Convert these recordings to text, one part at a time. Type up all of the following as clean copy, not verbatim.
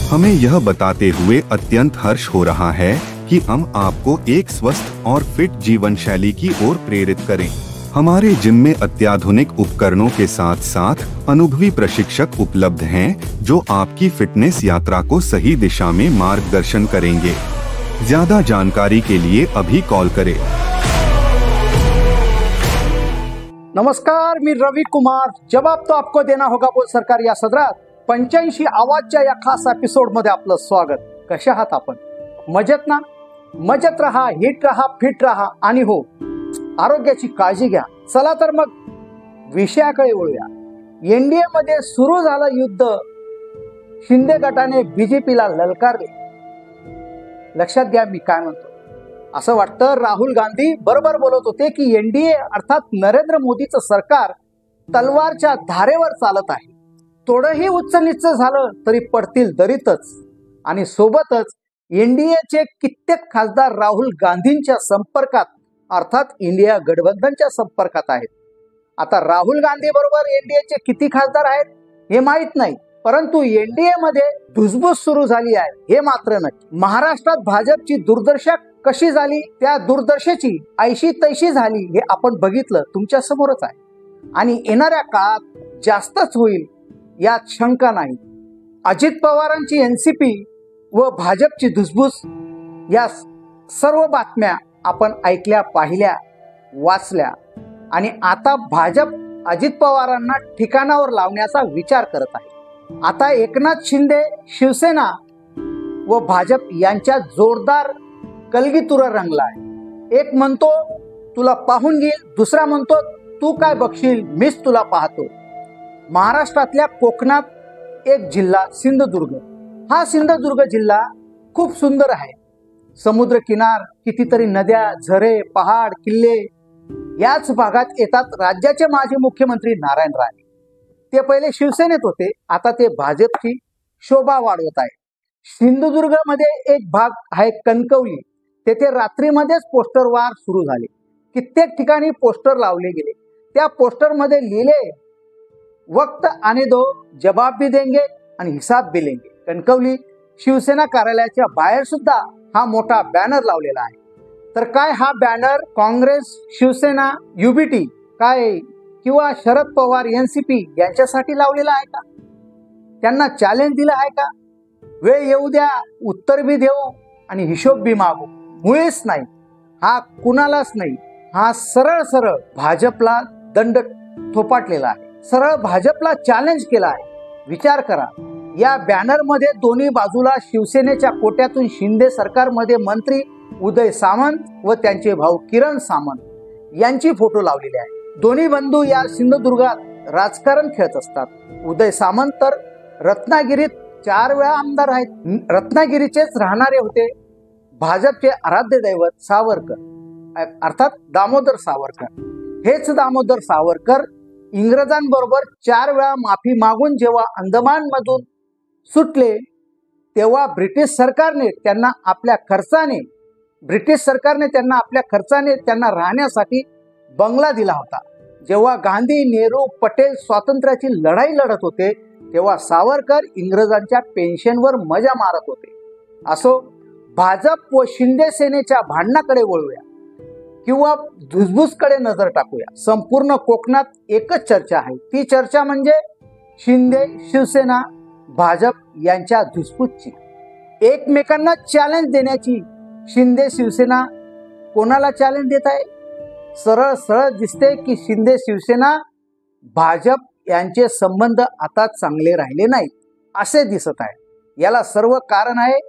हमें यह बताते हुए अत्यंत हर्ष हो रहा है कि हम आपको एक स्वस्थ और फिट जीवन शैली की ओर प्रेरित करें। हमारे जिम में अत्याधुनिक उपकरणों के साथ साथ अनुभवी प्रशिक्षक उपलब्ध हैं जो आपकी फिटनेस यात्रा को सही दिशा में मार्गदर्शन करेंगे। ज्यादा जानकारी के लिए अभी कॉल करें। नमस्कार, मी रवि कुमार। जवाब तो आपको देना होगा बोल सरकार या सदरात 85 आवाजच्या या खास एपिसोड मध्ये आपलं स्वागत। कशा आहात आपण? मजेत ना? मजेत रहा, हिट रहा, फिट रहा आणि हो, आरोग्याची काळजी घ्या। चला तर मग विषयाकडे वळूया। एनडीए मध्ये सुरू झालं युद्ध, शिंदे गटाने बीजेपीला ललकारले। लक्षात घ्या मी काय म्हणतो। असं वाटतं राहुल गांधी बरोबर बोलत होते की एनडीए अर्थात नरेंद्र मोदीचं सरकार तलवारच्या धारेवर चालत आहे। थोडंही उच्च नीच झालं तरी पडतील दरीतच। आणि सोबतच एनडीएचे कित्येक खासदार राहुल गांधींच्या संपर्कात अर्थात इंडिया गठबंधनच्या संपर्कात आहेत। आता राहुल गांधी बरोबर एनडीएचे किती खासदार आहेत हे माहित नाही, परंतु एनडीए मध्ये धुसफूस सुरू झाली आहे हे मात्र नक्की। महाराष्ट्रात भाजपची दुर्दशा कशी झाली, त्या दुर्दशेची ऐशी तैशी झाली हे आपण बघितलं, तुमच्या समोरच आहे। आणि येणाऱ्या काळात जास्तच होईल यात शंका नाही। अजित पवारांची एनसीपी व भाजपची धुसफूस या सर्व बातम्या आपण ऐकल्या, पाहिल्या, वाचल्या आणि आता भाजप अजित पवारांना ठिकाणावर लावण्याचा विचार करत आहे। आता एकनाथ शिंदे, शिवसेना व भाजप यांच्यात जोरदार कलगीतुरा रंगला आहे। एक म्हणतो तुला पाहून घेईल, दुसरा म्हणतो तू काय बघशील, मीच तुला पाहतो। महाराष्ट्रातल्या कोकणात एक जिल्हा सिंधुदुर्ग, हा सिंधुदुर्ग जिल्हा खूप सुंदर आहे। समुद्र किनार, कितीतरी नद्या, झरे, पहाड, किल्ले याच भागात येतात। राज्याचे माजी मुख्यमंत्री नारायण राणे, ते पहिले शिवसेनेत होते, आता ते भाजपची शोभा वाढवत आहे। सिंधुदुर्ग मध्ये एक भाग आहे कणकवली, तेथे रात्रीमध्येच पोस्टर वार सुरू झाले। कित्येक ठिकाणी पोस्टर लावले गेले। त्या पोस्टर मध्ये लिहिले वक्त आने दो, जवाब भी देंगे आणि हिसाब भी लेंगे। कणकवली शिवसेना कार्यालयाच्या बाहेर सुद्धा हा मोठा बॅनर लावलेला आहे। तर काय हा बॅनर काँग्रेस, शिवसेना, युबीटी काय किंवा शरद पवार, एनसीपी यांच्यासाठी लावलेला आहे का? त्यांना चॅलेंज दिलं आहे का? वेळ येऊ द्या, उत्तर भी देऊ आणि हिशोब भी मागू, मुळीच नाही। हा कुणालाच नाही, हा सरळ सरळ भाजपला दंड थोपाटलेला आहे, सरळ भाजपला चॅलेंज केला आहे। विचार करा, या बॅनर मध्ये दोन्ही बाजूला शिवसेनेच्या कोट्यातून शिंदे सरकारमध्ये मंत्री उदय सामंत व त्यांचे भाऊ किरण सामंत यांची फोटो लावलेले आहे। दोन्ही बंधू या सिंधुदुर्गात राजकारण खेळत असतात। उदय सामंत तर रत्नागिरीत 4 वेळा आमदार आहेत, रत्नागिरीचेच राहणारे होते। भाजपचे आराध्य दैवत सावरकर अर्थात दामोदर सावरकर, हेच दामोदर सावरकर इंग्रजांबरोबर 4 वेळा माफी मागून जेव्हा अंदमान मधून सुटले तेव्हा ब्रिटिश सरकारने त्यांना आपल्या खर्चाने त्यांना राहण्यासाठी बंगला दिला होता। जेव्हा गांधी, नेहरू, पटेल स्वातंत्र्याची लढाई लढत होते तेव्हा सावरकर इंग्रजांच्या पेन्शनवर मजा मारत होते। असो, भाजप व शिंदे सेनेच्या भांडणाकडे वळूया किंवा धुसफूसकडे नजर टाकूया। संपूर्ण कोकणात एकच चर्चा आहे, ती चर्चा म्हणजे शिंदे, शिवसेना, भाजप यांच्या धुसफूसची, एकमेकांना चॅलेंज देण्याची। शिंदे शिवसेना कोणाला चॅलेंज देत आहे? सरळ सरळ दिसते की शिंदे शिवसेना भाजप यांचे संबंध आता चांगले राहिले नाहीत असे दिसत आहे। याला सर्व कारण आहे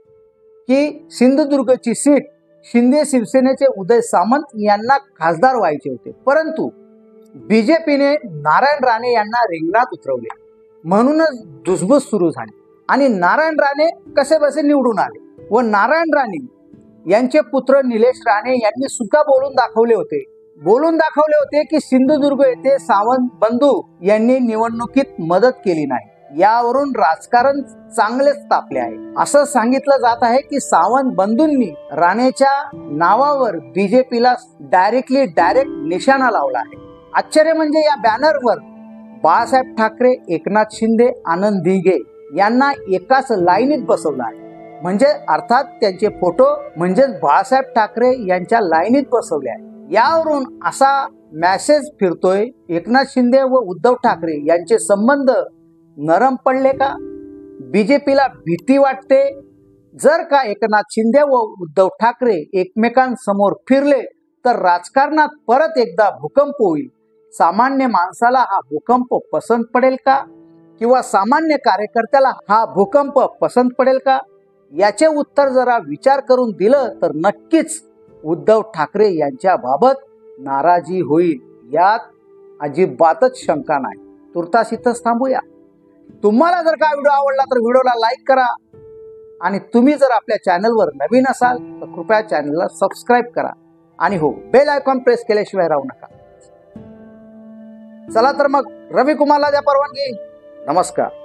की सिंधुदुर्गची सीट शिंदे शिवसेनेचे उदय सामंत यांना खासदार व्हायचे होते, परंतु बीजेपीने नारायण राणे यांना रिंगणात उतरवले, म्हणूनच धुसफूस सुरू झाली आणि नारायण राणे कसेबसे निवडून आले। व नारायण राणे यांचे पुत्र निलेश राणे यांनी सुद्धा बोलून दाखवले होते की सिंधुदुर्ग येथे सावंत बंधू यांनी निवडणुकीत मदत केली नाही। यावरून राजकारण चांगलेच तापले आहे। असं सांगितलं जात आहे की सावंत बंधूंनी राणेच्या नावावर बीजेपीला डायरेक्ट निशाणा लावला आहे। आश्चर्य म्हणजे या बॅनरवर बाळासाहेब ठाकरे, एकनाथ शिंदे, आनंद दिघे यांना एकाच लाईनीत बसवलं आहे. म्हणजे अर्थात त्यांचे फोटो म्हणजेच बाळासाहेब ठाकरे यांच्या लाईनीत बसवले आहे. यावरून असा मेसेज फिरतोय, एकनाथ शिंदे व उद्धव ठाकरे यांचे संबंध नरम पडले का? बीजेपीला भीती वाटते. जर का एकनाथ शिंदे व उद्धव ठाकरे एकमेकांसमोर फिरले तर राजकारणात परत एकदा भूकंप होईल. सामान्य माणसाला हा भूकंप पसंत पडेल का? किंवा सामान्य कार्यकर्त्याला हा भूकंप पसंत पडेल का? याचे उत्तर जरा विचार करून दिलं तर नक्कीच उद्धव ठाकरे यांच्या बाबत नाराजी होईल. यात अजिबातच शंका नाही. तुर्तास इथंच थांबूया. तुम्हाला जर का व्हिडिओ आवडला तर व्हिडिओला लाईक करा आणि तुम्ही जर आपल्या चॅनलवर नवीन असाल तर कृपया चॅनलला सबस्क्राईब करा आणि हो, बेल आयकॉन प्रेस केल्याशिवाय राहू नका. चला तर मग रवी कुमारला द्या परवानगी. नमस्कार.